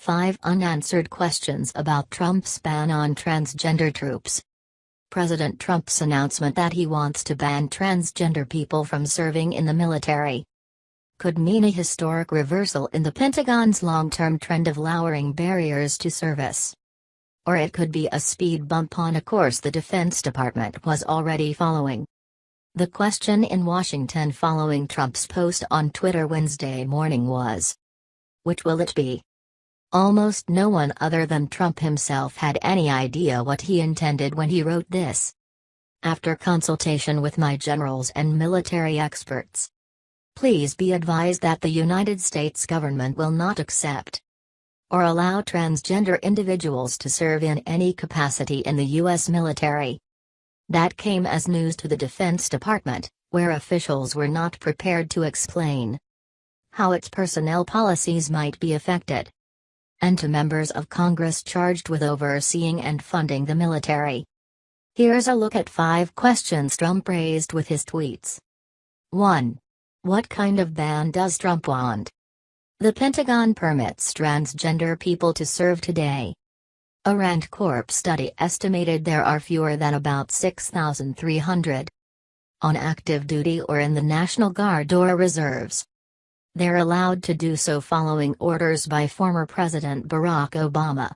5 unanswered questions about Trump's ban on transgender troops. President Trump's announcement that he wants to ban transgender people from serving in the military could mean a historic reversal in the Pentagon's long-term trend of lowering barriers to service. Or it could be a speed bump on a course the Defense Department was already following. The question in Washington following Trump's post on Twitter Wednesday morning was, which will it be? Almost no one other than Trump himself had any idea what he intended when he wrote this. After consultation with my generals and military experts, please be advised that the United States government will not accept or allow transgender individuals to serve in any capacity in the U.S. military. That came as news to the Defense Department, where officials were not prepared to explain how its personnel policies might be affected, and to members of Congress charged with overseeing and funding the military. Here's a look at 5 questions Trump raised with his tweets. 1. What kind of ban does Trump want? The Pentagon permits transgender people to serve today. A Rand Corp study estimated there are fewer than about 6,300 on active duty or in the National Guard or reserves. They're allowed to do so following orders by former President Barack Obama.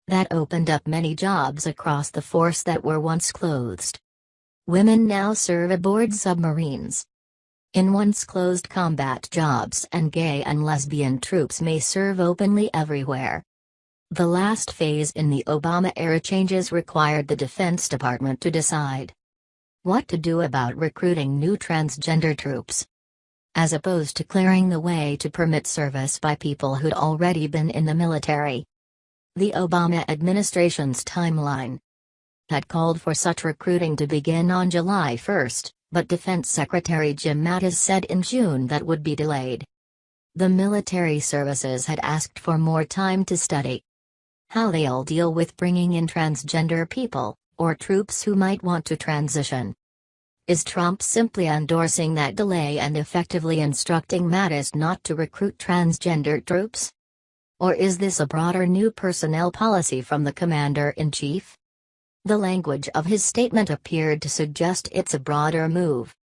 That opened up many jobs across the force that were once closed. Women now serve aboard submarines in once closed combat jobs, and gay and lesbian troops may serve openly everywhere. The last phase in the Obama-era changes required the Defense Department to decide what to do about recruiting new transgender troops, as opposed to clearing the way to permit service by people who'd already been in the military. The Obama administration's timeline had called for such recruiting to begin on July 1, but Defense Secretary Jim Mattis said in June that would be delayed. The military services had asked for more time to study how they'll deal with bringing in transgender people, or troops who might want to transition. Is Trump simply endorsing that delay and effectively instructing Mattis not to recruit transgender troops? Or is this a broader new personnel policy from the commander-in-chief? The language of his statement appeared to suggest it's a broader move.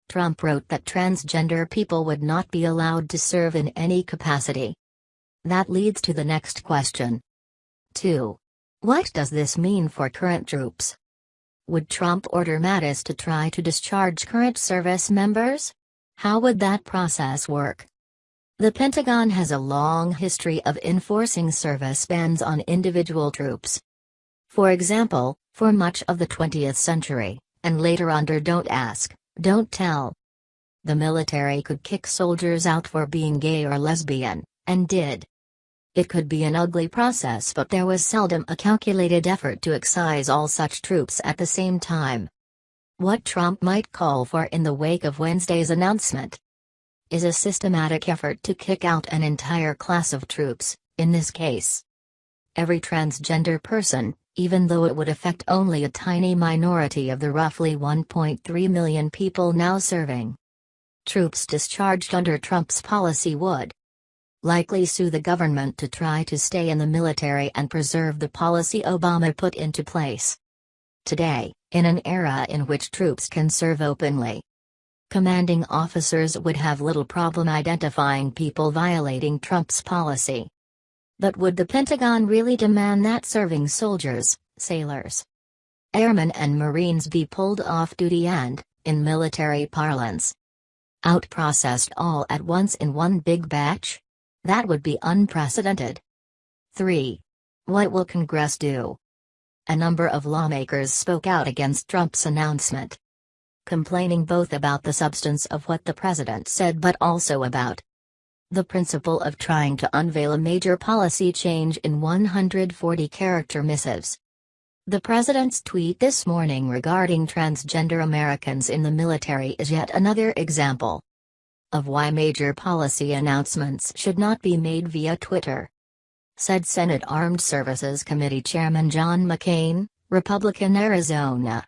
Trump wrote that transgender people would not be allowed to serve in any capacity. That leads to the next question. 2. What does this mean for current troops? Would Trump order Mattis to try to discharge current service members? How would that process work? The Pentagon has a long history of enforcing service bans on individual troops. For example, for much of the 20th century, and later under Don't Ask, Don't Tell, the military could kick soldiers out for being gay or lesbian, and did. It could be an ugly process, but there was seldom a calculated effort to excise all such troops at the same time. What Trump might call for in the wake of Wednesday's announcement is a systematic effort to kick out an entire class of troops, in this case every transgender person, even though it would affect only a tiny minority of the roughly 1.3 million people now serving. Troops discharged under Trump's policy would likely sue the government to try to stay in the military and preserve the policy Obama put into place. Today, in an era in which troops can serve openly, commanding officers would have little problem identifying people violating Trump's policy. But would the Pentagon really demand that serving soldiers, sailors, airmen and Marines be pulled off duty and, in military parlance, out-processed all at once in one big batch? That would be unprecedented. 3. What will Congress do? A number of lawmakers spoke out against Trump's announcement, complaining both about the substance of what the president said but also about the principle of trying to unveil a major policy change in 140-character missives. The president's tweet this morning regarding transgender Americans in the military is yet another example of why major policy announcements should not be made via Twitter, said Senate Armed Services Committee Chairman John McCain, Republican Arizona.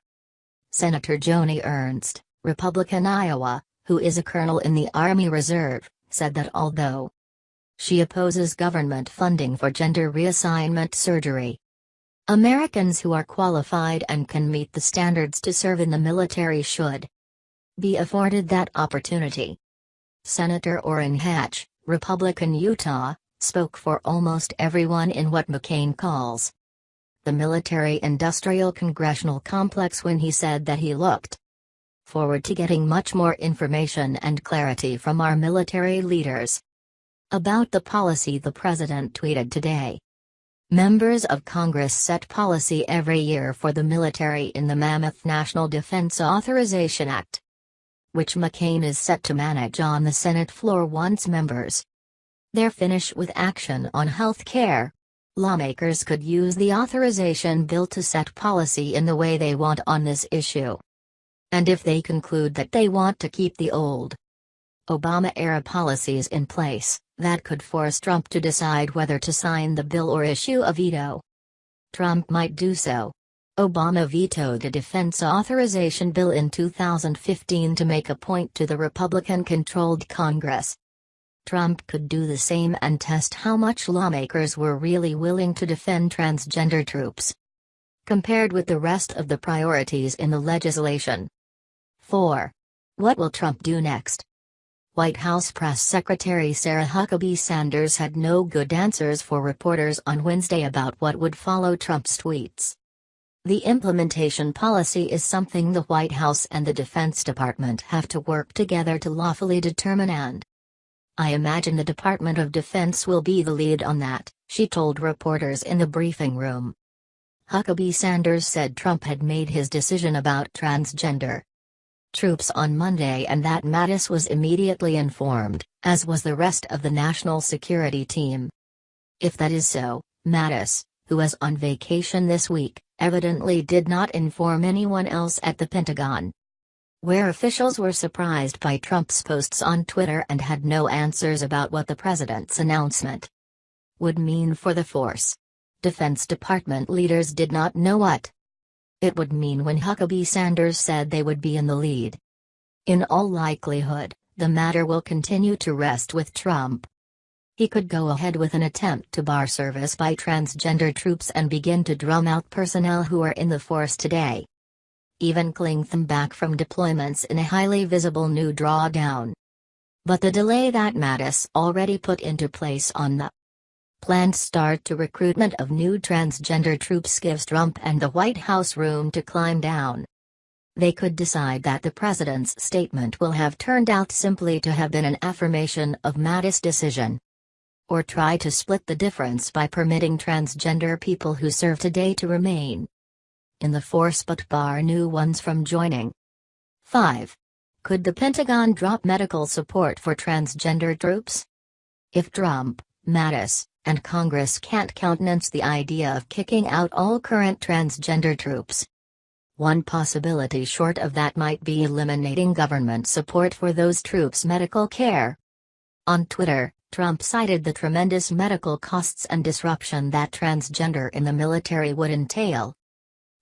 Senator Joni Ernst, Republican Iowa, who is a colonel in the Army Reserve, said that although She opposes government funding for gender reassignment surgery. Americans who are qualified and can meet the standards to serve in the military should be afforded that opportunity. Senator Orrin Hatch, Republican Utah, spoke for almost everyone in what McCain calls the military-industrial congressional complex when he said that he looked forward to getting much more information and clarity from our military leaders about the policy. The president tweeted today. Members of Congress set policy every year for the military in the mammoth National Defense Authorization Act, which McCain is set to manage on the Senate floor once members there finish with action on health care. Lawmakers could use the authorization bill to set policy in the way they want on this issue. And if they conclude that they want to keep the old Obama-era policies in place, that could force Trump to decide whether to sign the bill or issue a veto. Trump might do so. Obama vetoed a defense authorization bill in 2015 to make a point to the Republican-controlled Congress. Trump could do the same and test how much lawmakers were really willing to defend transgender troops, compared with the rest of the priorities in the legislation. 4. What will Trump do next? White House Press Secretary Sarah Huckabee Sanders had no good answers for reporters on Wednesday about what would follow Trump's tweets. The implementation policy is something the White House and the Defense Department have to work together to lawfully determine, and I imagine the Department of Defense will be the lead on that, she told reporters in the briefing room. Huckabee Sanders said Trump had made his decision about transgender troops on Monday and that Mattis was immediately informed, as was the rest of the national security team. If that is so, Mattis, who was on vacation this week, evidently did not inform anyone else at the Pentagon, where officials were surprised by Trump's posts on Twitter and had no answers about what the president's announcement would mean for the force. Defense Department leaders did not know what it would mean when Huckabee Sanders said they would be in the lead. In all likelihood, the matter will continue to rest with Trump. He could go ahead with an attempt to bar service by transgender troops and begin to drum out personnel who are in the force today, even cling them back from deployments in a highly visible new drawdown. But the delay that Mattis already put into place on the planned start to recruitment of new transgender troops gives Trump and the White House room to climb down. They could decide that the president's statement will have turned out simply to have been an affirmation of Mattis' decision, or try to split the difference by permitting transgender people who serve today to remain in the force but bar new ones from joining. 5. Could the Pentagon drop medical support for transgender troops? If Trump, Mattis, and Congress can't countenance the idea of kicking out all current transgender troops, one possibility short of that might be eliminating government support for those troops' medical care. On Twitter, Trump cited the tremendous medical costs and disruption that transgender in the military would entail.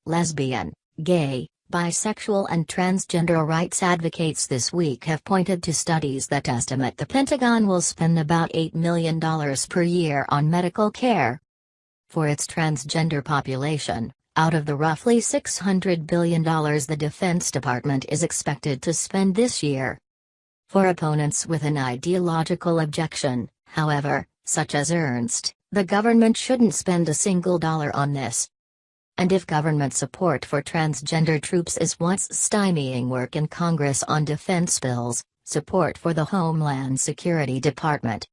Lesbian, gay, bisexual and transgender rights advocates this week have pointed to studies that estimate the Pentagon will spend about $8 million per year on medical care for its transgender population, out of the roughly $600 billion the Defense Department is expected to spend this year. For opponents with an ideological objection, however, such as Ernst, the government shouldn't spend a single dollar on this. And if government support for transgender troops is what's stymieing work in Congress on defense bills, support for the Homeland Security Department,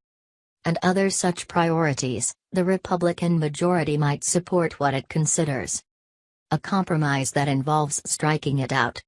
and other such priorities, the Republican majority might support what it considers a compromise that involves striking it out.